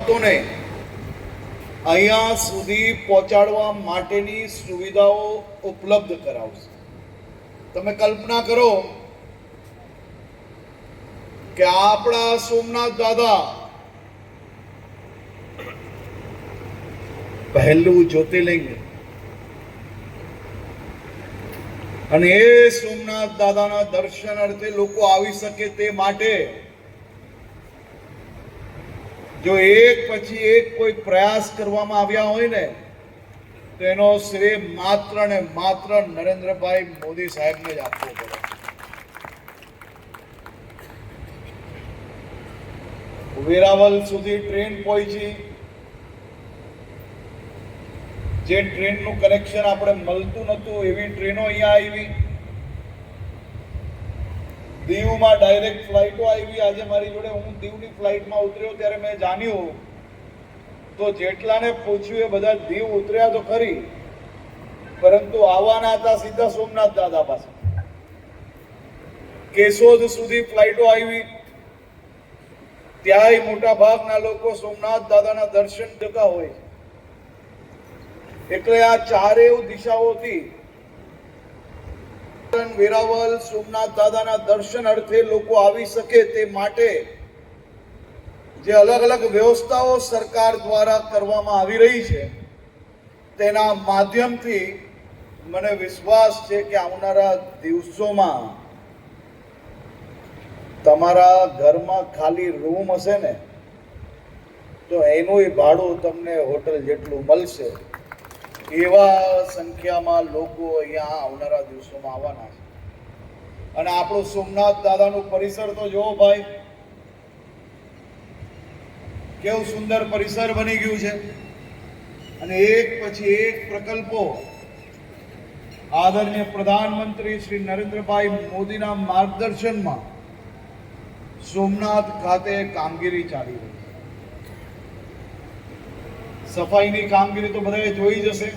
ભક્તોને અહીંયા સુધી પહોંચાડવા માટેની સુવિધાઓ ઉપલબ્ધ કરાવશે. તમે કલ્પના કરો કે આપણા સોમનાથ દાદા પહેલું જ્યોતિર્લિંગ, અને એ સોમનાથ દાદાના દર્શન અર્થે લોકો આવી શકે તે માટે જો એક પછી એક કોઈ પ્રયાસ કરવામાં આવ્યા હોય ને, તો એનો શ્રેય માત્ર ને માત્ર નરેન્દ્રભાઈ મોદી સાહેબને જ આપવો પડે. વેરાવળ સુધી ટ્રેન પહોંચી, જે ટ્રેનનું કનેક્શન આપણે મળતું નહોતું એવી ટ્રેનો અહીંયા આવી. દીવમાં ડાયરેક્ટ ફ્લાઇટો આવી. આજે મારી જોડે, હું દીવની ફ્લાઇટમાં ઉતર્યો ત્યારે મેં જાણ્યું તો જેટલાને પૂછ્યું એ બધા દીવ ઉતર્યા તો ખરી, પરંતુ આવવાના હતા સીધા સોમનાથ દાદા પાસે. કેશોદ સુધી ફ્લાઇટો આવી. ત્યાંય મોટા ભાગના લોકો સોમનાથ દાદાના દર્શન જતા હોય. એટલે આ ચારેય દિશાઓથી વેરાવળ સોમનાથ દાદાના દર્શન અર્થે લોકો આવી શકે તે માટે જે અલગ અલગ વ્યવસ્થાઓ સરકાર દ્વારા કરવામાં આવી રહી છે, તેના માધ્યમથી મને વિશ્વાસ છે કે આવનારા દિવસોમાં તમારા ઘરમાં ખાલી રૂમ હશે ને, તો એનું ભાડું તમને હોટલ જેટલું મળશે. એવા સંખ્યામાં લોકો અહીંયા આવનારા દિવસોમાં આવવાના છે. અને આપણું સોમનાથ દાદાનું પરિસર તો જુઓ ભાઈ, કેવું સુંદર પરિસર બની ગયું છે. અને એક પછી એક પ્રકલ્પો આદરણીય પ્રધાનમંત્રી શ્રી નરેન્દ્રભાઈ મોદીના માર્ગદર્શનમાં સોમનાથ ખાતે કામગીરી ચાલી રહી છે. સફાઈની કામગીરી તો બધાએ જોઈ જશે.